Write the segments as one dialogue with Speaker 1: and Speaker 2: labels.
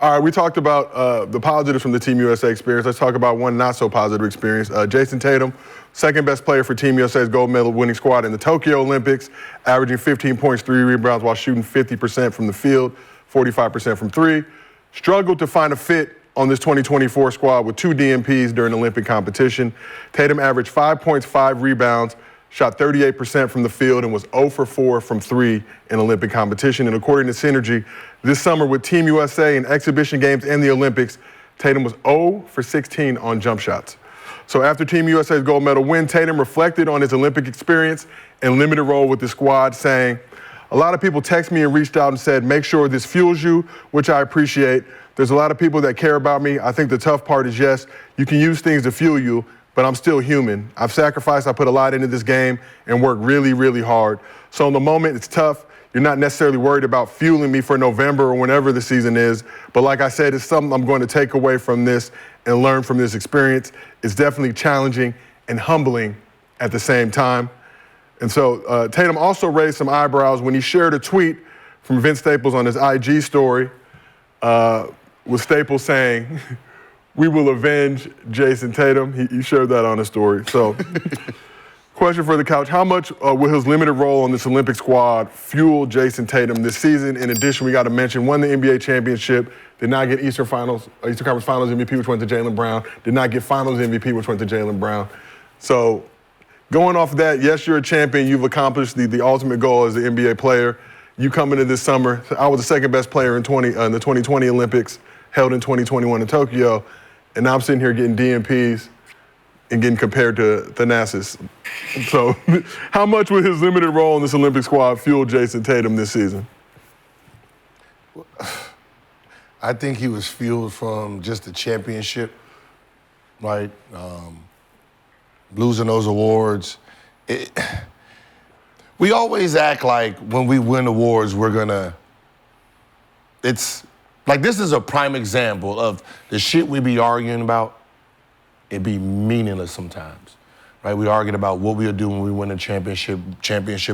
Speaker 1: All right, we talked about the positives from the Team USA experience. Let's talk about one not so positive experience. Jayson Tatum, second best player for Team USA's gold medal winning squad in the Tokyo Olympics, averaging 15 points, 3 rebounds while shooting 50% from the field, 45% from three. Struggled to find a fit on this 2024 squad with 2 DNPs during Olympic competition. Tatum averaged 5 points, 5 rebounds, shot 38% from the field, and was 0 for 4 from 3 in Olympic competition. And according to Synergy, this summer with Team USA in exhibition games and the Olympics, Tatum was 0 for 16 on jump shots. So after Team USA's gold medal win, Tatum reflected on his Olympic experience and limited role with the squad, saying, "A lot of people text me and reached out and said, make sure this fuels you, which I appreciate. There's a lot of people that care about me. I think the tough part is, yes, you can use things to fuel you, but I'm still human. I've sacrificed, I put a lot into this game and worked really, really hard. So in the moment, it's tough. You're not necessarily worried about fueling me for November or whenever the season is. But like I said, it's something I'm going to take away from this and learn from this experience. It's definitely challenging and humbling at the same time." And so Tatum also raised some eyebrows when he shared a tweet from Vince Staples on his IG story with Staples saying, "We will avenge Jayson Tatum." He shared that on his story. So question for the couch, how much will his limited role on this Olympic squad fuel Jayson Tatum this season? In addition, we got to mention, won the NBA championship, did not get Eastern Conference Finals MVP, which went to Jaylen Brown, did not get Finals MVP, which went to Jaylen Brown. So going off of that, yes, you're a champion. You've accomplished the ultimate goal as an NBA player. You come into this summer, I was the second best player in the 2020 Olympics, held in 2021 in Tokyo, and now I'm sitting here getting DNPs and getting compared to Thanasis. So how much will his limited role in this Olympic squad fuel Jayson Tatum this season?
Speaker 2: I think he was fueled from just the championship, right? Losing those awards. We always act like when we win awards, it's like, this is a prime example of the shit we be arguing about. It be meaningless sometimes, right? We arguing about what we'll do when we win a championship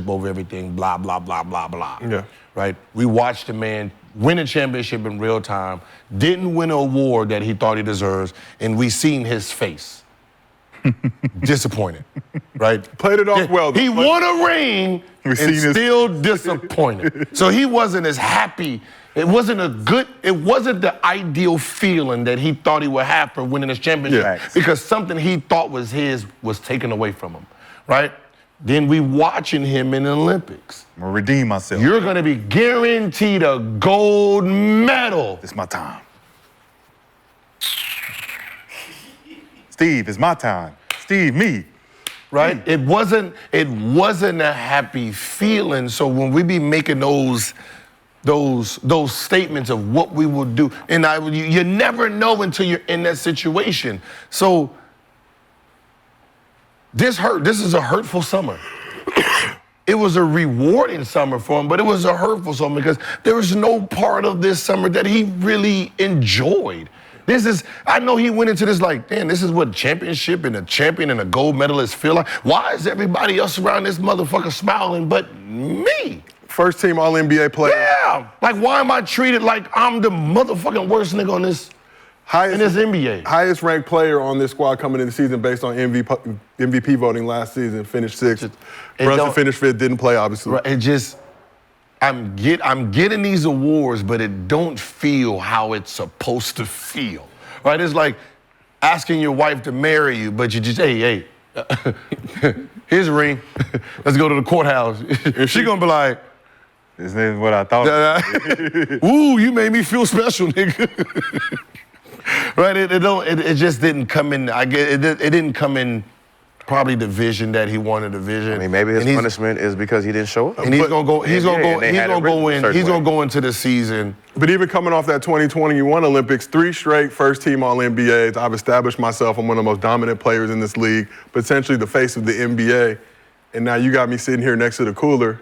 Speaker 2: over everything, blah, blah, blah, blah, blah.
Speaker 1: Yeah.
Speaker 2: Right? We watched the man win a championship in real time, didn't win an award that he thought he deserves, and we seen his face. Disappointed, right?
Speaker 1: Played it off well.
Speaker 2: He won a ring and still disappointed. So he wasn't as happy. It wasn't the ideal feeling that he thought he would have for winning this championship, because something he thought was his was taken away from him, right? Then we watching him in the Olympics.
Speaker 3: I'm gonna redeem myself.
Speaker 2: You're gonna be guaranteed a gold medal.
Speaker 3: It's my time. Steve, it's my time. Steve, me.
Speaker 2: Right? It wasn't a happy feeling. So when we be making those statements of what we will do, and you never know until you're in that situation. So this is a hurtful summer. It was a rewarding summer for him, but it was a hurtful summer because there was no part of this summer that he really enjoyed. I know he went into this like, damn, this is what championship and a champion and a gold medalist feel like. Why is everybody else around this motherfucker smiling but me?
Speaker 1: First team All-NBA player.
Speaker 2: Yeah. Like, why am I treated like I'm the motherfucking worst nigga on this, in this NBA?
Speaker 1: Highest ranked player on this squad coming into the season based on MVP voting last season, finished 6th. Brunson finished 5th, didn't play, obviously.
Speaker 2: It just, I'm getting these awards, but it don't feel how it's supposed to feel, right? It's like asking your wife to marry you, but you just, hey, here's a ring. Let's go to the courthouse. She gonna be like,
Speaker 3: this is what I thought.
Speaker 2: Ooh, you made me feel special, nigga. Right? It just didn't come in. It didn't come in. Probably the vision that he wanted to vision.
Speaker 4: I mean, maybe his punishment is because he didn't show up.
Speaker 2: And he's gonna go into the season.
Speaker 1: But even coming off that 2021 Olympics, 3 straight first-team All-NBAs, I've established myself. I'm one of the most dominant players in this league, potentially the face of the NBA. And now you got me sitting here next to the cooler,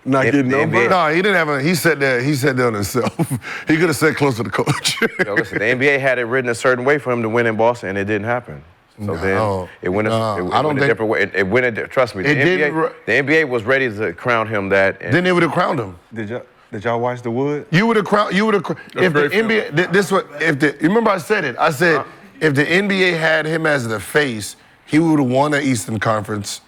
Speaker 1: not getting no burn.
Speaker 2: No, he didn't have he sat there on himself. He could have sat close to the coach.
Speaker 4: Yo, listen, the NBA had it written a certain way for him to win in Boston, and it didn't happen. So then it went a different way. It went trust me, the NBA was ready to crown him that.
Speaker 2: Then they would have crowned him.
Speaker 3: Did Did y'all watch The Wood?
Speaker 2: You would have crowned. You would have. If the NBA, this what if the. Remember, I said it. I said if the NBA had him as the face, he would have won the Eastern Conference.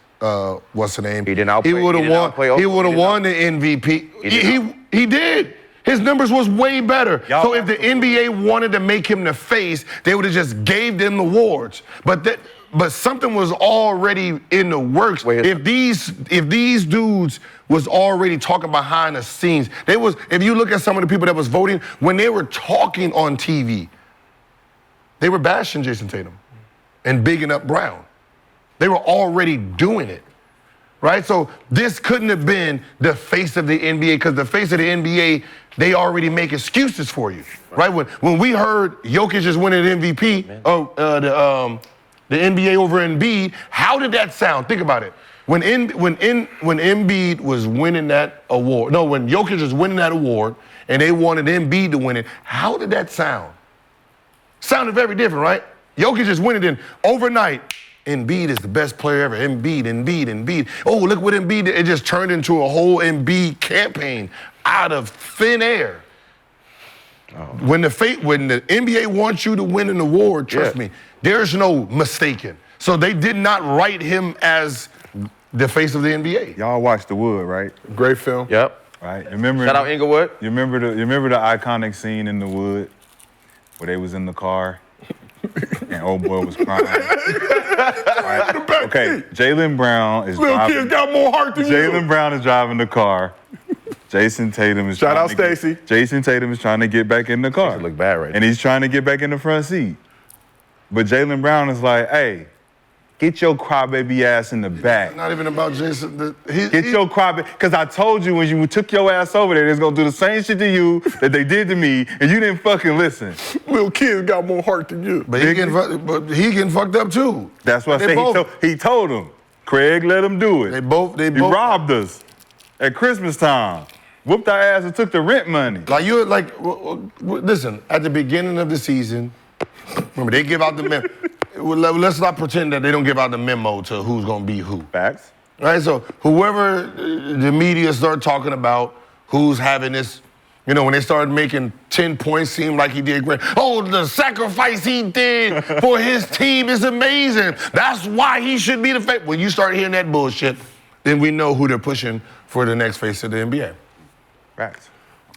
Speaker 2: What's the name?
Speaker 4: He didn't outplay.
Speaker 2: He would have won. He would have won the MVP. He did. His numbers was way better. So if the NBA wanted to make him the face, they would have just gave them the awards. But something was already in the works. If these dudes was already talking behind the scenes, if you look at some of the people that was voting, when they were talking on TV, they were bashing Jayson Tatum and bigging up Brown. They were already doing it, right? So this couldn't have been the face of the NBA, because the face of the NBA, they already make excuses for you, right? When we heard Jokic is winning MVP, the NBA over Embiid, how did that sound? Think about it. When Embiid was winning that award, when Jokic was winning that award and they wanted Embiid to win it, how did that sound? Sounded very different, right? Jokic is winning it overnight. Embiid is the best player ever. Embiid. Oh, look what Embiid did. It just turned into a whole Embiid campaign out of thin air. Oh. When the NBA wants you to win an award, trust me, there's no mistaking. So they did not write him as the face of the NBA.
Speaker 3: Y'all watched The Wood, right?
Speaker 1: Great film.
Speaker 4: Yep.
Speaker 3: Right.
Speaker 4: Shout out Inglewood.
Speaker 3: You remember the iconic scene in The Wood where they was in the car and old boy was crying. Right. Okay, Jaylen Brown is
Speaker 1: Little kid's got more heart than you.
Speaker 3: Jaylen Brown is driving the car. Jayson Tatum is
Speaker 1: Shout out Stacy.
Speaker 3: Jayson Tatum is trying to get back in the car.
Speaker 4: Look bad right now.
Speaker 3: And he's trying to get back in the front seat. But Jaylen Brown is like, hey, get your crybaby ass in the back.
Speaker 2: It's not even about Jason.
Speaker 3: Get your crybaby, because I told you when you took your ass over there, they're gonna do the same shit to you that they did to me, and you didn't fucking listen.
Speaker 1: Little kid's got more heart than you.
Speaker 2: But he getting fucked up too.
Speaker 3: That's what I said. He told him, Craig, let him do it.
Speaker 2: They both
Speaker 3: He robbed us at Christmas time. Whooped our ass and took the rent money.
Speaker 2: Listen, at the beginning of the season, remember, they give out the memo. Let's not pretend that they don't give out the memo to who's going to be who.
Speaker 3: Facts.
Speaker 2: Right? So whoever the media start talking about who's having this, when they started making 10 points seem like he did great. Oh, the sacrifice he did for his team is amazing. That's why he should be the face. When you start hearing that bullshit, then we know who they're pushing for the next face of the NBA.
Speaker 3: Facts.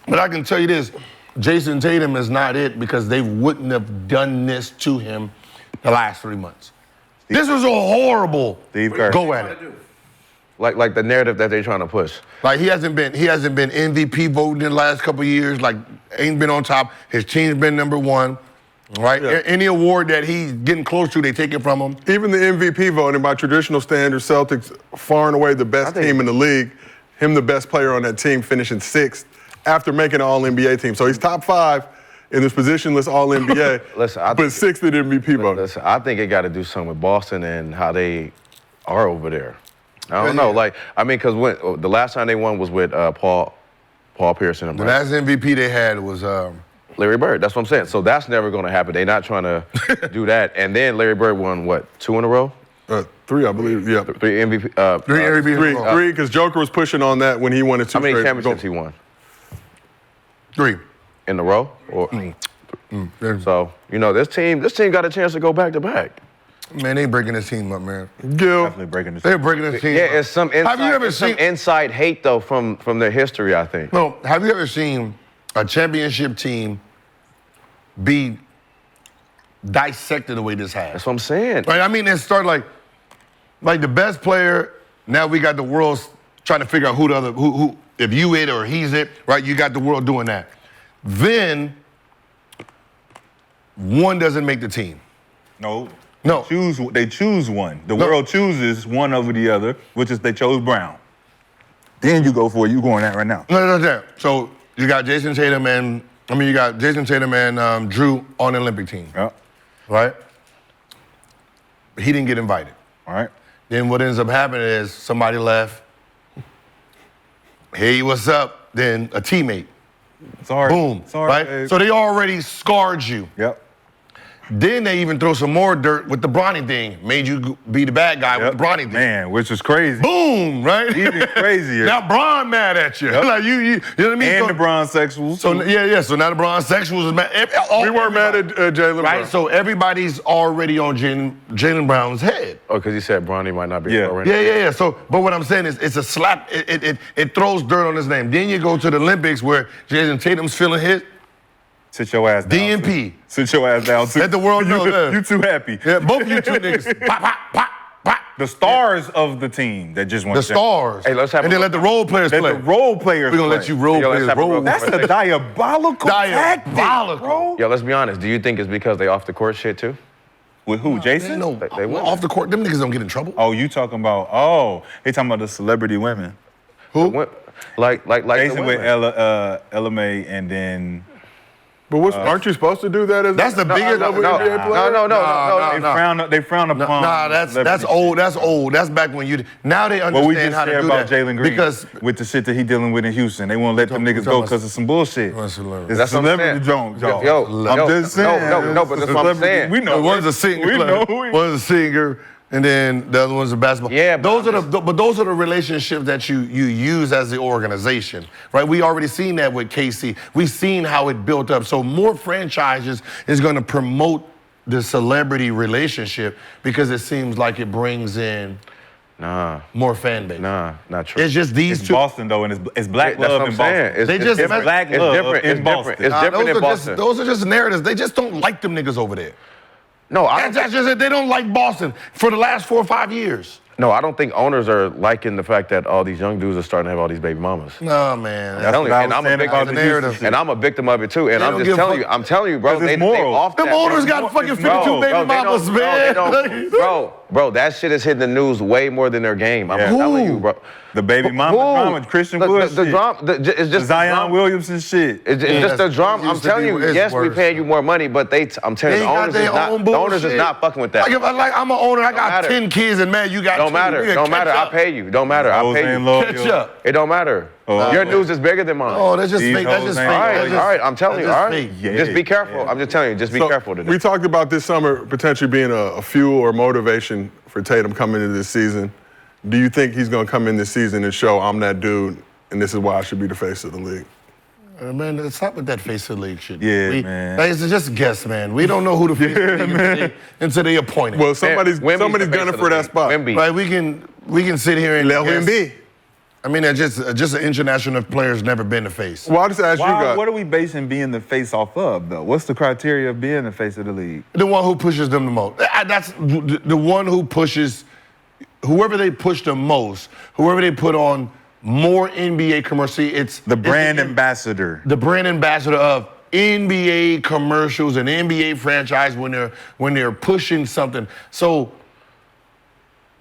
Speaker 2: But I can tell you this, Jayson Tatum is not it, because they wouldn't have done this to him the last 3 months. This was a horrible
Speaker 3: Steve Kerr.
Speaker 2: go at it.
Speaker 4: Like the narrative that they're trying to push.
Speaker 2: Like he hasn't been MVP voting in the last couple of years, like ain't been on top. His team's been number one, right? Yeah. Any award that he's getting close to, they take it from him.
Speaker 1: Even the MVP voting, by traditional standards, Celtics far and away the best team in the league. Him the best player on that team, finishing 6th after making an All-NBA team. So he's top 5 in this positionless All-NBA, but 6th in MVP voting.
Speaker 4: Listen, I think it got to do something with Boston and how they are over there. I don't know. Because the last time they won was with Paul Pierce.
Speaker 2: The last MVP they had was
Speaker 4: Larry Bird. That's what I'm saying. So that's never going to happen. They're not trying to do that. And then Larry Bird won, 2 in a row?
Speaker 1: 3, I believe. Yeah.
Speaker 4: 3 MVP.
Speaker 1: 3 MVP. 3, because Joker was pushing on that when he won it 2
Speaker 4: How many
Speaker 1: straight.
Speaker 4: championships he won?
Speaker 2: 3.
Speaker 4: In a row? So, this team got a chance to go back to back.
Speaker 2: Man, they breaking this team up, man.
Speaker 1: Gil.
Speaker 3: Definitely breaking this team.
Speaker 2: They're breaking this team up.
Speaker 4: Yeah, it's some inside hate, though, from their history, I think.
Speaker 2: No, have you ever seen a championship team be dissected the way this has?
Speaker 4: That's what I'm saying.
Speaker 2: Right? I mean, it started like the best player, now we got the world trying to figure out who if you it or he's it, right? You got the world doing that. Then one doesn't make the team.
Speaker 3: No. They choose one. The world chooses one over the other, which is they chose Brown. Then you go for it. You going at right now.
Speaker 2: No. So you got Jayson Tatum and Drew on the Olympic team.
Speaker 3: Yep.
Speaker 2: Right? But he didn't get invited.
Speaker 3: All right.
Speaker 2: Then what ends up happening is somebody left. Hey, what's up? Then a teammate.
Speaker 3: Sorry.
Speaker 2: Boom.
Speaker 3: Sorry,
Speaker 2: right?
Speaker 3: babe.
Speaker 2: So they already scarred you.
Speaker 3: Yep.
Speaker 2: Then they even throw some more dirt with the Bronny thing. Made you be the bad guy with the Bronny thing.
Speaker 3: Man, which is crazy.
Speaker 2: Boom, right?
Speaker 3: Even crazier.
Speaker 2: Now Bron mad at you. Like you know what I mean?
Speaker 3: And the Bron-sexuals.
Speaker 2: So so now the Bron-sexuals is mad.
Speaker 1: We weren't mad at Jaylen
Speaker 2: right?
Speaker 1: Brown.
Speaker 2: So everybody's already on Jaylen Brown's head.
Speaker 4: Oh, because you said Bronny might not be
Speaker 3: Yeah.
Speaker 4: a pro
Speaker 2: Yeah. So, but what I'm saying is, it's a slap. It throws dirt on his name. Then you go to the Olympics where Jayson Tatum's feeling hit.
Speaker 3: Sit your ass down.
Speaker 2: DNP.
Speaker 3: Sit your ass down too.
Speaker 2: Let the world know that.
Speaker 3: You too happy.
Speaker 2: Yeah, both you two niggas. Pop, pop, pop, pop.
Speaker 3: The stars of the team that just went
Speaker 2: The stars.
Speaker 4: Hey, let's have
Speaker 2: and
Speaker 4: a-
Speaker 2: then let the role players
Speaker 3: Let
Speaker 2: play.
Speaker 3: the role players
Speaker 2: We're gonna
Speaker 3: play.
Speaker 2: let you role
Speaker 4: Yo, let's
Speaker 2: players
Speaker 4: have a
Speaker 2: roll.
Speaker 4: real
Speaker 3: That's a diabolical tactic,
Speaker 2: Diabolical.
Speaker 3: bro.
Speaker 4: Yo, let's be honest. Do you think it's because they off the court shit too?
Speaker 3: With who, Jason?
Speaker 2: No,
Speaker 4: They win.
Speaker 2: off the court, them niggas don't get in trouble.
Speaker 3: Oh, you talking about, they talking about the celebrity women.
Speaker 2: Who?
Speaker 4: Like the
Speaker 3: Jason with
Speaker 4: women.
Speaker 3: Ella May and then
Speaker 1: But aren't you supposed to do that as
Speaker 2: That's the biggest
Speaker 1: level
Speaker 2: no,
Speaker 1: NBA player?
Speaker 2: no.
Speaker 3: they frown upon
Speaker 2: Nah, that's
Speaker 3: celebrity
Speaker 2: old.
Speaker 3: shit.
Speaker 2: That's old. That's back when you. Now they understand
Speaker 3: What we just
Speaker 2: how to
Speaker 3: said
Speaker 2: do
Speaker 3: about
Speaker 2: that.
Speaker 3: Jalen Green
Speaker 2: Because
Speaker 3: with the shit that he dealing with in Houston. They won't let them niggas go because of some bullshit.
Speaker 2: That's hilarious.
Speaker 3: It's
Speaker 4: That's
Speaker 3: a
Speaker 4: what I'm
Speaker 3: celebrity
Speaker 4: saying.
Speaker 3: joke.
Speaker 4: Yo,
Speaker 3: I'm just saying.
Speaker 4: No, but that's what I'm saying.
Speaker 3: We know.
Speaker 2: one's a singer.
Speaker 3: We know.
Speaker 2: One's a singer, and then the other one's a basketball.
Speaker 4: Yeah,
Speaker 2: those are the relationships that you use as the organization, right? We already seen that with KC. We've seen how it built up. So more franchises is going to promote the celebrity relationship because it seems like it brings in more fan base.
Speaker 4: Nah, not true.
Speaker 2: It's just these
Speaker 3: It's
Speaker 2: two.
Speaker 3: Boston though, and it's black
Speaker 4: That's
Speaker 3: love
Speaker 4: what
Speaker 3: in
Speaker 4: I'm
Speaker 3: Boston.
Speaker 4: saying. It's,
Speaker 2: They
Speaker 4: it's
Speaker 2: just
Speaker 4: different.
Speaker 3: black
Speaker 4: It's
Speaker 3: love
Speaker 4: different.
Speaker 3: in
Speaker 4: It's different.
Speaker 3: Boston.
Speaker 4: It's different in
Speaker 2: those
Speaker 4: Boston.
Speaker 2: those are just narratives. They just don't like them niggas over there.
Speaker 4: No, I don't.
Speaker 2: That's just it. They don't like Boston for the last 4 or 5 years.
Speaker 4: No, I don't think owners are liking the fact that all these young dudes are starting to have all these baby mamas.
Speaker 2: No, man.
Speaker 3: That's
Speaker 4: Telling
Speaker 3: what
Speaker 4: you,
Speaker 3: I
Speaker 4: and
Speaker 3: was
Speaker 4: I'm a
Speaker 3: saying
Speaker 4: big
Speaker 3: about
Speaker 2: the
Speaker 3: the Houston
Speaker 2: narrative.
Speaker 3: shit.
Speaker 4: and I'm a victim of it too. And
Speaker 2: They
Speaker 4: I'm
Speaker 2: don't
Speaker 4: just
Speaker 2: give a
Speaker 4: telling you,
Speaker 2: fuck.
Speaker 4: I'm telling you, bro.
Speaker 3: Because
Speaker 4: They
Speaker 3: it's moral.
Speaker 4: off that.
Speaker 2: Them owners got fucking 52 baby
Speaker 4: they
Speaker 2: mamas,
Speaker 4: don't-
Speaker 2: man.
Speaker 4: they don't- Bro, that shit is hitting the news way more than their game. I'm
Speaker 3: Yeah.
Speaker 4: telling
Speaker 2: Who?
Speaker 4: you, bro.
Speaker 3: The baby mama drama, Christian Wood
Speaker 4: the
Speaker 3: shit.
Speaker 4: drama, it's
Speaker 3: The
Speaker 4: just the
Speaker 3: Zion
Speaker 4: drama.
Speaker 3: Williamson shit.
Speaker 4: It's
Speaker 2: Yeah,
Speaker 4: just the
Speaker 2: that's-
Speaker 4: drama.
Speaker 2: it
Speaker 4: I'm
Speaker 2: used to
Speaker 4: telling
Speaker 2: be-
Speaker 4: you,
Speaker 2: it's
Speaker 4: yes, we
Speaker 2: worse.
Speaker 4: paying you more money, but I'm telling
Speaker 2: They
Speaker 4: you,
Speaker 2: ain't got their own
Speaker 4: the owners is
Speaker 2: bullshit.
Speaker 4: not fucking with that.
Speaker 2: Like if I'm an owner, I got
Speaker 4: matter.
Speaker 2: 10 kids, and man, you got
Speaker 4: Don't
Speaker 2: 2.
Speaker 4: matter.
Speaker 2: Nigga,
Speaker 4: Don't matter.
Speaker 2: catch
Speaker 4: I
Speaker 2: up.
Speaker 4: pay you. Don't matter. I
Speaker 3: Hoes
Speaker 4: pay
Speaker 3: ain't
Speaker 4: you.
Speaker 3: loyal.
Speaker 2: Catch up.
Speaker 4: It don't matter.
Speaker 3: Oh,
Speaker 4: Your
Speaker 3: man.
Speaker 4: news is bigger than mine.
Speaker 2: Oh, that's just
Speaker 3: These
Speaker 2: fake. That's
Speaker 3: hoes
Speaker 2: just
Speaker 3: ain't
Speaker 2: fake.
Speaker 4: all right,
Speaker 2: That's just-
Speaker 4: all right. I'm telling you,
Speaker 2: that's
Speaker 4: all
Speaker 2: just
Speaker 4: right.
Speaker 2: fake.
Speaker 4: Just be careful. I'm just telling you, just be
Speaker 1: So,
Speaker 4: careful today.
Speaker 1: we talked about this summer potentially being a fuel or motivation for Tatum coming into this season. Do you think he's going to come in this season and show I'm that dude and this is why I should be the face of the league?
Speaker 2: Man, stop with that face of the league shit.
Speaker 3: Yeah, man.
Speaker 2: Like, it's just a guess, man. We don't know who the face of the league is until they appoint him.
Speaker 1: Well, somebody's
Speaker 4: Wemby's
Speaker 1: gunning
Speaker 4: the face of
Speaker 1: for
Speaker 4: the
Speaker 1: that
Speaker 4: league.
Speaker 1: spot.
Speaker 4: Wemby.
Speaker 2: Right, we can sit here and
Speaker 1: Let
Speaker 2: guess.
Speaker 1: him be.
Speaker 2: I mean, that's just an international player's never been the face.
Speaker 1: Well, I just asked you guys.
Speaker 3: What are we basing being the face off of, though? What's the criteria of being the face of the league?
Speaker 2: The one who pushes them the most. That's the one who pushes, whoever they push the most, whoever they put on more NBA commercials. It's
Speaker 3: The brand
Speaker 2: it's
Speaker 3: ambassador.
Speaker 2: the brand ambassador of NBA commercials and NBA franchise when they're pushing something. So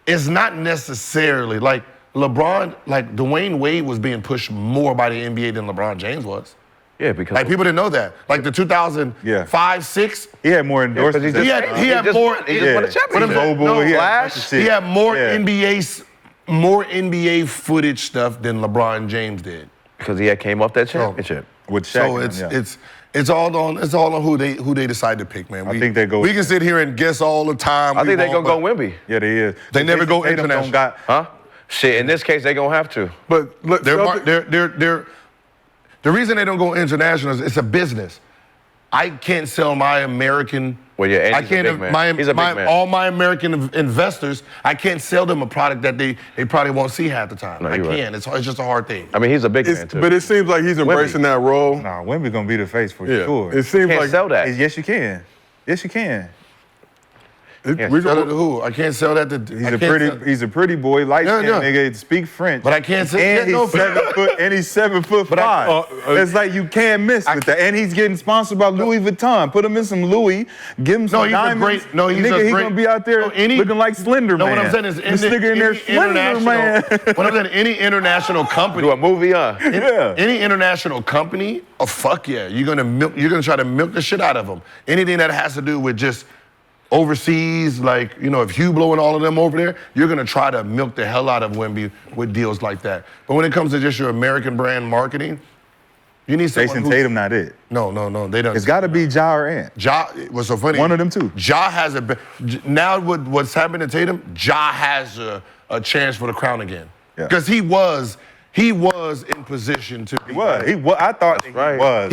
Speaker 2: it's not necessarily like LeBron, like Dwayne Wade was being pushed more by the NBA than LeBron James was.
Speaker 4: Yeah, because
Speaker 2: Like people didn't know that. Like the 2005, 6,
Speaker 3: He had more endorsements.
Speaker 2: he had more.
Speaker 4: He just won a
Speaker 3: Yeah.
Speaker 4: championship.
Speaker 3: Mobile,
Speaker 2: No,
Speaker 3: he had
Speaker 4: Flash,
Speaker 3: a bunch of shit.
Speaker 2: He had more
Speaker 3: Yeah.
Speaker 2: more NBA footage stuff than LeBron James did.
Speaker 4: Because he had came off that championship.
Speaker 3: With Shaq
Speaker 2: So
Speaker 3: and them, yeah.
Speaker 2: it's all on who they decide to pick, man.
Speaker 3: I think they go-
Speaker 2: We can sit here and guess all the time.
Speaker 4: I think they gonna go
Speaker 2: but
Speaker 4: Wemby.
Speaker 3: Yeah, they is.
Speaker 2: They never go
Speaker 3: Tatum don't
Speaker 2: international.
Speaker 3: got-
Speaker 4: Huh? Shit, in this case, they gonna have to.
Speaker 1: But look,
Speaker 2: They're the reason they don't go international is it's a business. I can't sell my American.
Speaker 4: Well, yeah, and
Speaker 2: I
Speaker 4: he's a
Speaker 2: can't.
Speaker 4: big man. He's a big man.
Speaker 2: All my American investors, I can't sell them a product that they probably won't see half the time.
Speaker 4: No,
Speaker 2: I
Speaker 4: you're right.
Speaker 2: can't. It's just a hard thing.
Speaker 4: I mean, he's a big man too.
Speaker 1: but it seems like he's embracing that role.
Speaker 3: Nah, Wemby gonna be the face for
Speaker 1: Yeah,
Speaker 3: sure.
Speaker 1: it seems
Speaker 4: Can't
Speaker 1: like
Speaker 4: sell that.
Speaker 3: Yes, you can. Yes, you can.
Speaker 1: we
Speaker 2: Sell it to
Speaker 1: go,
Speaker 2: who? I can't sell that to.
Speaker 3: He's
Speaker 2: I
Speaker 3: a
Speaker 2: can't
Speaker 3: pretty.
Speaker 2: sell-
Speaker 3: He's a pretty boy, light skinned
Speaker 2: Yeah.
Speaker 3: nigga. Speak French,
Speaker 2: But I can't say-
Speaker 3: And
Speaker 2: yeah, no,
Speaker 3: he's 7 foot. And he's 7'5". It's like you can't miss with that. And he's getting sponsored by Louis Vuitton. Put him in some Louis. Give him some
Speaker 2: No, he's a
Speaker 3: diamonds.
Speaker 2: great. No, he's
Speaker 3: nigga,
Speaker 2: a
Speaker 3: he
Speaker 2: great.
Speaker 3: gonna be out there
Speaker 2: no, any-
Speaker 3: looking like Slender
Speaker 2: No,
Speaker 3: Man.
Speaker 2: what I'm saying is,
Speaker 3: this nigga in there, Slender Man.
Speaker 2: What I'm saying, any international company.
Speaker 4: Do a movie,
Speaker 3: Yeah.
Speaker 2: Any international company, oh fuck yeah, you're gonna try to milk the shit out of them. Anything that has to do with just overseas, like if Hublot and all of them over there, you're gonna try to milk the hell out of Wemby with deals like that. But when it comes to just your American brand marketing, You need someone
Speaker 3: Jayson Tatum not it.
Speaker 2: No. They don't.
Speaker 3: It's got to be Ja or Ant.
Speaker 2: Ja, what's so funny?
Speaker 3: One of them two.
Speaker 2: Ja has now what's happened to Tatum, Ja has a chance for the crown again. Because he was in position to be.
Speaker 3: He was. I thought he was.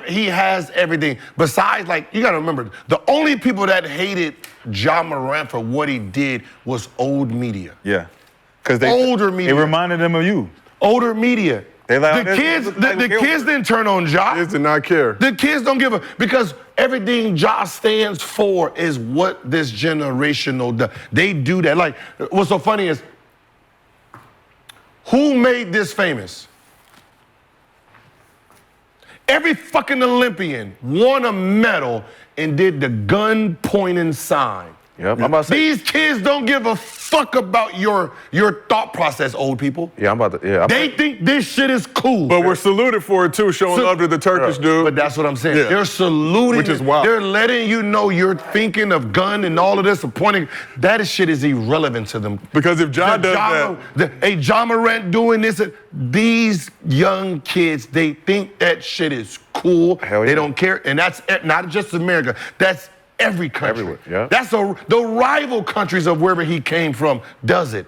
Speaker 2: He has everything. Besides, like, you got to remember, the only people that hated Ja Morant for what he did was old media.
Speaker 3: Yeah. Because
Speaker 2: older media.
Speaker 3: It reminded them of you.
Speaker 2: Older media.
Speaker 3: They like,
Speaker 2: the kids didn't turn on Ja.
Speaker 1: Kids did not care.
Speaker 2: The kids don't give a, because everything Ja stands for is what this generational does. They do that. Like, what's so funny is, who made this famous? Every fucking Olympian won a medal and did the gun pointing sign.
Speaker 4: Yep, I'm about to say.
Speaker 2: These kids don't give a fuck about your thought process, old people.
Speaker 4: Yeah, I'm about to. Yeah,
Speaker 2: They think this shit is cool.
Speaker 1: But we're saluted for it too, showing love to the Turkish dude.
Speaker 2: But that's what I'm saying.
Speaker 1: Yeah.
Speaker 2: They're saluting.
Speaker 1: Which is wild.
Speaker 2: They're letting you know you're thinking of gun and all of this, pointing. That shit is irrelevant to them.
Speaker 1: Because if Ja does
Speaker 2: that. Ja Morant doing this, these young kids, they think that shit is cool.
Speaker 4: Hell yeah.
Speaker 2: They don't care. And that's not just America. That's every country.
Speaker 4: Everywhere, yeah.
Speaker 2: That's the rival countries of wherever he came from does it.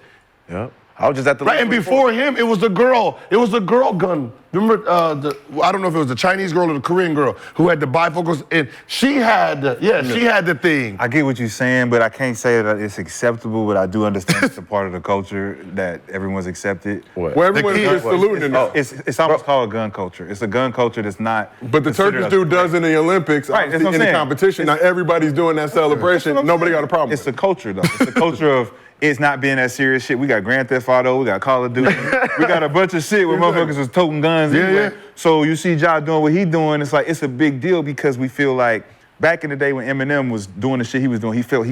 Speaker 4: Yeah. I was just at the.
Speaker 2: Right, and before him, it was a girl. It was a girl gun. Remember, I don't know if it was the Chinese girl or the Korean girl who had the bifocals, and she had the thing.
Speaker 3: I get what you're saying, but I can't say that it's acceptable, but I do understand it's a part of the culture that everyone's accepted.
Speaker 4: What?
Speaker 1: Well, everyone's just saluting it.
Speaker 3: It's almost called a gun culture. It's a gun culture that's not.
Speaker 1: But the Turkish dude does in the Olympics,
Speaker 3: Right, that's what I'm
Speaker 1: in the
Speaker 3: saying.
Speaker 1: competition. Now everybody's doing that celebration. Nobody got a problem.
Speaker 3: It's a culture, though. It's a culture of it's not being that serious shit. We got Grand Theft Auto, we got Call of Duty, we got a bunch of shit where motherfuckers is toting guns.
Speaker 2: Yeah.
Speaker 3: So you see Ja doing what he doing, it's like it's a big deal because we feel like back in the day when Eminem was doing the shit he was doing, he felt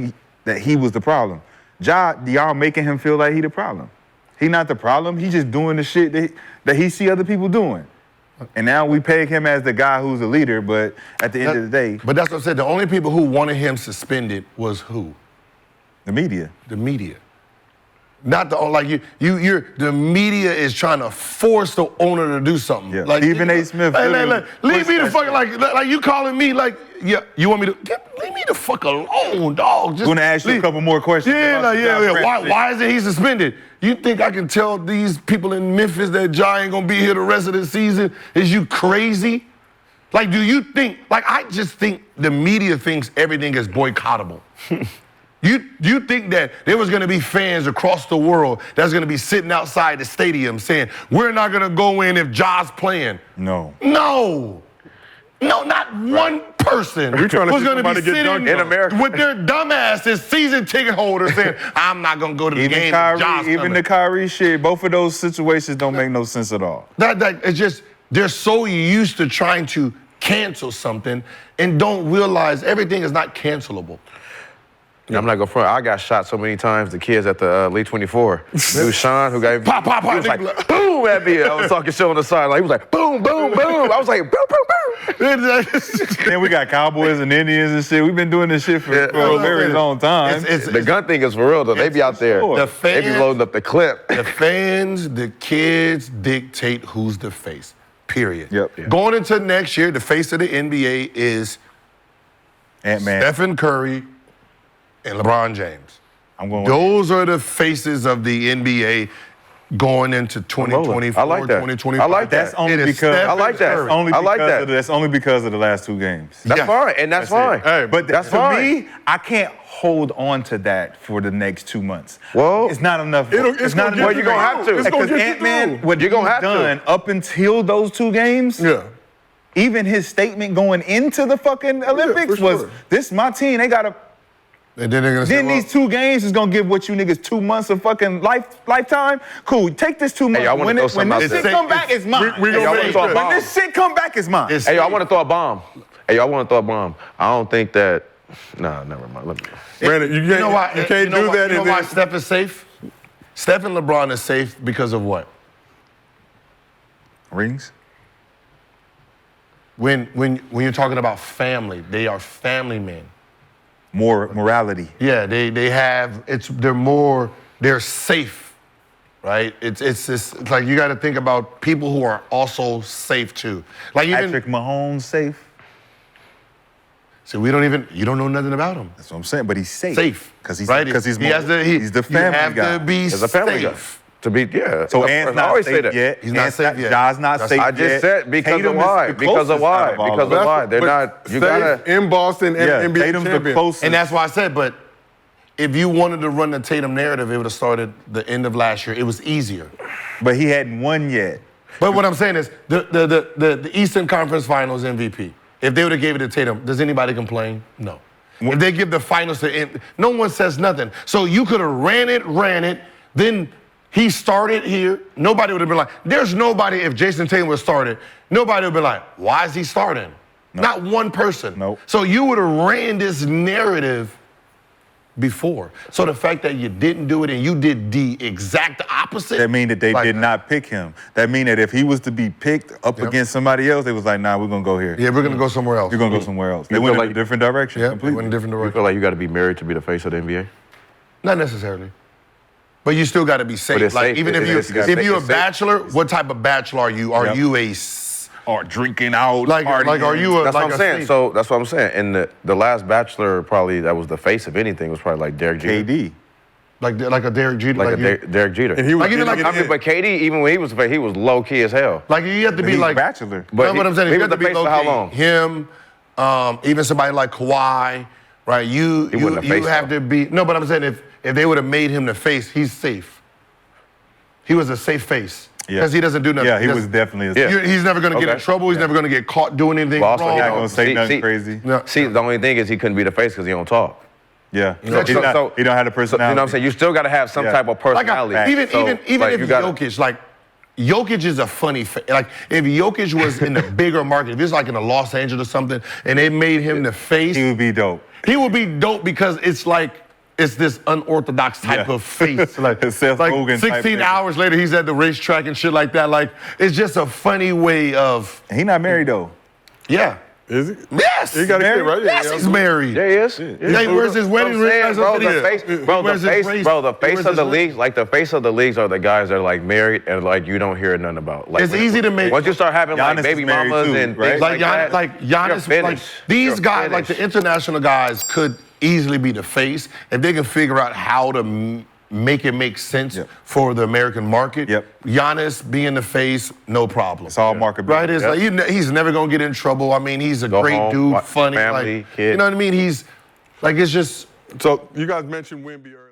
Speaker 3: that he was the problem. Y'all making him feel like he the problem. He not the problem. He just doing the shit that he see other people doing. And now we peg him as the guy who's the leader, but at the end of the day,
Speaker 2: But that's what I said. The only people who wanted him suspended was who?
Speaker 3: the media.
Speaker 2: The media. Not the the media is trying to force the owner to do something.
Speaker 3: Yeah.
Speaker 2: Like
Speaker 3: Stephen A. Smith.
Speaker 2: Leave me the fuck like you calling me like you want me to leave me the fuck alone, dog.
Speaker 3: I'm gonna ask you a couple more questions.
Speaker 2: Why isn't he suspended? You think I can tell these people in Memphis that Ja ain't gonna be here the rest of the season? Is you crazy? Like, do you think? Like, I just think the media thinks everything is boycottable. You think that there was going to be fans across the world that's going to be sitting outside the stadium saying, we're not going to go in if Ja's playing?
Speaker 3: No.
Speaker 2: No, not one person was
Speaker 1: trying to see
Speaker 2: going to be
Speaker 1: somebody get
Speaker 2: sitting
Speaker 1: dunked
Speaker 4: in America
Speaker 2: with their dumbasses, season ticket holders saying, I'm not going to go to the
Speaker 3: Even
Speaker 2: game
Speaker 3: Kyrie,
Speaker 2: if Ja's
Speaker 3: even
Speaker 2: coming.
Speaker 3: the Kyrie shit, both of those situations don't make no sense at all.
Speaker 2: That it's just, they're so used to trying to cancel something and don't realize everything is not cancelable.
Speaker 4: I'm not going front. I got shot so many times. The kids at the Elite 24. Dude, Sean, who got
Speaker 2: Pop.
Speaker 4: He was like, boom at me. I was talking shit on the sideline. He was like, boom, boom, boom. I was like, boom, boom, boom.
Speaker 3: Then we got Cowboys and Indians and shit. We've been doing this shit for a very long time.
Speaker 4: The gun thing is for real, though. They be out there.
Speaker 3: sure.
Speaker 4: They be loading up the clip.
Speaker 2: The fans, the kids dictate who's the face, period.
Speaker 3: Yep. Yeah.
Speaker 2: Going into next year, the face of the NBA is
Speaker 3: Ant-Man.
Speaker 2: Stephen Curry and LeBron James.
Speaker 3: I'm going with
Speaker 2: Those are the faces of the NBA going into 2024,
Speaker 4: I like that.
Speaker 2: 2025.
Speaker 4: I like that.
Speaker 3: That's only
Speaker 2: It is
Speaker 3: because
Speaker 2: Stephen
Speaker 4: I like that.
Speaker 2: Curry.
Speaker 3: Only
Speaker 4: I like
Speaker 3: because
Speaker 4: that.
Speaker 3: of that's only because of the last two games.
Speaker 4: That's
Speaker 2: Yeah.
Speaker 4: fine, and that's fine.
Speaker 1: Hey,
Speaker 3: But
Speaker 4: That's
Speaker 3: to
Speaker 4: fine.
Speaker 3: me, I can't hold on to that for the next 2 months.
Speaker 4: Well,
Speaker 3: it's not enough.
Speaker 1: it's
Speaker 3: not
Speaker 1: gonna
Speaker 3: enough.
Speaker 1: get you
Speaker 4: you're gonna have to.
Speaker 1: It's gonna
Speaker 3: Because
Speaker 1: get you
Speaker 3: Ant-Man,
Speaker 1: through.
Speaker 3: what
Speaker 4: You're gonna
Speaker 3: he's
Speaker 4: have to.
Speaker 3: done up until those two games,
Speaker 1: Yeah.
Speaker 3: even his statement going into the fucking Olympics
Speaker 1: for
Speaker 3: was,
Speaker 1: sure.
Speaker 3: this my team, they gotta.
Speaker 2: And then they're gonna say,
Speaker 3: Then these 2 games is gonna give what you niggas 2 months of fucking lifetime. Cool, take this 2 months.
Speaker 4: I wanna
Speaker 3: when
Speaker 4: throw
Speaker 3: when
Speaker 4: something
Speaker 3: this
Speaker 4: out
Speaker 3: shit
Speaker 4: there.
Speaker 3: come back, it's mine.
Speaker 1: We gonna
Speaker 4: y'all
Speaker 1: make
Speaker 4: wanna throw a
Speaker 1: sure.
Speaker 4: bomb?
Speaker 3: When this shit come back, it's mine.
Speaker 2: It's-
Speaker 4: Hey, yo, I want to throw a bomb. Hey, yo, I want to throw a bomb. I don't think that. Nah, never mind. Let me.
Speaker 1: Brandon, you can't,
Speaker 2: why?
Speaker 1: you can't do that.
Speaker 2: You know
Speaker 1: and
Speaker 2: why
Speaker 1: then-
Speaker 2: Steph is safe? Steph and LeBron is safe because of what?
Speaker 3: Rings?
Speaker 2: When you're talking about family, they are family men.
Speaker 3: More morality.
Speaker 2: Yeah, they're safe right? It's like you got to think about people who are also safe too. Like even
Speaker 3: Patrick Mahomes safe.
Speaker 2: so you don't know nothing about him.
Speaker 3: That's what I'm saying. But he's safe.
Speaker 2: Safe,
Speaker 3: Because he's
Speaker 2: right?
Speaker 3: he's
Speaker 2: You
Speaker 3: the family
Speaker 2: have
Speaker 3: guy.
Speaker 2: to be
Speaker 4: As a family guy.
Speaker 2: safe.
Speaker 4: To be, yeah.
Speaker 3: So
Speaker 4: I
Speaker 3: Ant's not
Speaker 4: always say
Speaker 3: safe
Speaker 4: that.
Speaker 3: yet.
Speaker 2: He's not
Speaker 3: Ant's
Speaker 2: safe yet.
Speaker 3: Ja's not
Speaker 2: That's-
Speaker 3: safe
Speaker 4: I
Speaker 3: yet.
Speaker 4: just said because
Speaker 3: Tatum
Speaker 4: of
Speaker 3: is
Speaker 4: why.
Speaker 3: the
Speaker 4: Because of
Speaker 3: closest
Speaker 4: why.
Speaker 3: out of all
Speaker 4: Because
Speaker 3: of
Speaker 4: of
Speaker 3: them.
Speaker 4: why. They're
Speaker 1: But
Speaker 4: not. You
Speaker 1: safe
Speaker 4: gotta.
Speaker 1: in Boston and
Speaker 3: Yeah,
Speaker 1: NBA
Speaker 3: Tatum's the
Speaker 1: champion.
Speaker 3: closest.
Speaker 2: And that's why I said, but if you wanted to run the Tatum narrative, it would have started the end of last year. It was easier.
Speaker 3: But he hadn't won yet.
Speaker 2: But what I'm saying is the Eastern Conference Finals MVP. If they would have gave it to Tatum, does anybody complain? No. If they give the finals to no one says nothing. So you could have ran it, then he started here. Nobody would have been like, there's nobody, if Jayson Tatum was started, nobody would have been like, why is he starting?
Speaker 3: No.
Speaker 2: Not one person.
Speaker 3: Nope.
Speaker 2: So you would have ran this narrative before. So the fact that you didn't do it and you did the exact opposite.
Speaker 3: That mean that they
Speaker 2: like,
Speaker 3: did not pick him. That mean that if he was to be picked up against somebody else, they was like, nah, we're gonna go here.
Speaker 2: Yeah, we're gonna go somewhere else.
Speaker 3: We're gonna go somewhere else. They
Speaker 4: You
Speaker 3: went
Speaker 4: feel
Speaker 3: in a
Speaker 4: like-
Speaker 3: different direction.
Speaker 2: Yeah,
Speaker 3: completely.
Speaker 2: went in a different
Speaker 4: You
Speaker 2: direction.
Speaker 4: feel like you got to be married to be the face of the NBA?
Speaker 2: Not necessarily. But you still got to be safe.
Speaker 4: it's
Speaker 2: like
Speaker 4: safe.
Speaker 2: even if
Speaker 4: It's
Speaker 2: you're
Speaker 4: safe.
Speaker 2: a
Speaker 4: It's safe.
Speaker 2: bachelor, what type of bachelor are you? Are
Speaker 3: Yep.
Speaker 2: you a
Speaker 3: Or drinking out,
Speaker 2: like
Speaker 3: partying.
Speaker 2: are you a
Speaker 4: That's
Speaker 2: like
Speaker 4: what I'm
Speaker 2: a
Speaker 4: saying.
Speaker 2: safe-
Speaker 4: So that's what I'm saying. And the last Bachelor, probably that was the face of anything, was probably like Derek Jeter.
Speaker 3: KD?
Speaker 2: like a Derek Jeter?
Speaker 4: Like a
Speaker 2: you,
Speaker 4: Derek Jeter.
Speaker 1: And he was
Speaker 2: Like, even
Speaker 1: getting
Speaker 2: like-
Speaker 1: it
Speaker 4: I
Speaker 1: in.
Speaker 4: mean, but KD, even when he was low key as hell.
Speaker 2: like you have to be
Speaker 3: He's
Speaker 2: like
Speaker 3: bachelor.
Speaker 4: But
Speaker 2: no, what I'm saying is
Speaker 4: he
Speaker 2: you
Speaker 4: was
Speaker 2: have to
Speaker 4: the
Speaker 2: be
Speaker 4: face for how
Speaker 2: low-key.
Speaker 4: long?
Speaker 2: Him, even somebody like Kawhi, right? You
Speaker 4: wasn't the face,
Speaker 2: have
Speaker 4: though.
Speaker 2: to be no, but I'm saying if they would have made him the face, he's safe. He was a safe face
Speaker 3: Yeah.
Speaker 2: because he doesn't do nothing.
Speaker 3: Yeah, he
Speaker 2: doesn't-
Speaker 3: was definitely a
Speaker 4: Yeah.
Speaker 2: He's never gonna get in
Speaker 4: Okay.
Speaker 2: trouble. He's never gonna get caught doing anything
Speaker 4: But also,
Speaker 2: wrong.
Speaker 4: he
Speaker 3: not gonna say
Speaker 4: See-
Speaker 3: nothing
Speaker 4: see-
Speaker 3: crazy.
Speaker 2: No.
Speaker 4: See, the only thing is he couldn't be the face because he don't talk.
Speaker 3: Yeah.
Speaker 2: So-
Speaker 3: He's not-
Speaker 4: so-
Speaker 3: he don't have the
Speaker 4: So,
Speaker 3: personality.
Speaker 4: you know what I'm saying? You still got to have some
Speaker 3: Yeah.
Speaker 4: type of
Speaker 2: Like
Speaker 4: personality.
Speaker 2: even
Speaker 4: So,
Speaker 2: even
Speaker 4: like,
Speaker 2: if
Speaker 4: you gotta-
Speaker 2: Jokic, like Jokic is a funny like if Jokic was in the bigger market, if it's like in the Los Angeles or something, and they made him the face,
Speaker 3: He would be dope.
Speaker 2: he would be dope because it's like it's this unorthodox type
Speaker 3: Yeah.
Speaker 2: of face. Like,
Speaker 3: Seth
Speaker 2: like
Speaker 3: Rogen type
Speaker 2: 16
Speaker 3: thing.
Speaker 2: hours later, he's at the racetrack and shit like that. Like it's just a funny way of
Speaker 3: He not married though.
Speaker 2: yeah.
Speaker 1: Is he?
Speaker 2: Yes,
Speaker 1: He got a kid, right?
Speaker 2: Yes,
Speaker 1: Yeah,
Speaker 2: he's married.
Speaker 4: Yeah, he is.
Speaker 2: Like, where's his wedding
Speaker 4: I'm
Speaker 2: ring?
Speaker 4: saying,
Speaker 2: That's
Speaker 4: bro,
Speaker 2: what it
Speaker 4: the
Speaker 2: is.
Speaker 4: face, bro, the
Speaker 2: Where's his
Speaker 4: face,
Speaker 2: race?
Speaker 4: bro, the
Speaker 2: Where's
Speaker 4: face of
Speaker 2: his
Speaker 4: the
Speaker 2: race?
Speaker 4: leagues, like the face of the leagues are the guys that are like married and like you don't hear nothing about. Like
Speaker 2: It's easy to make-
Speaker 4: Once you start having like
Speaker 3: Giannis
Speaker 4: baby
Speaker 3: is married
Speaker 4: mamas
Speaker 3: too,
Speaker 4: and
Speaker 3: right?
Speaker 4: things
Speaker 2: Like
Speaker 4: that,
Speaker 2: Giannis,
Speaker 4: you're
Speaker 2: like
Speaker 4: finished.
Speaker 2: these
Speaker 4: You're
Speaker 2: guys, like the
Speaker 4: finished.
Speaker 2: international guys, could easily be the face if they can figure out how to make it make sense
Speaker 3: Yep.
Speaker 2: for the American market.
Speaker 3: Yep.
Speaker 2: Giannis being the face, no problem.
Speaker 3: It's all marketability.
Speaker 2: Right? It's
Speaker 4: Yep.
Speaker 2: like he's never gonna get in trouble. I mean, he's a
Speaker 4: Go
Speaker 2: great
Speaker 4: home,
Speaker 2: dude,
Speaker 4: watch
Speaker 2: funny,
Speaker 4: family,
Speaker 2: like
Speaker 4: kid.
Speaker 2: you know what I mean. He's like it's just.
Speaker 1: So you guys mentioned Wemby earlier.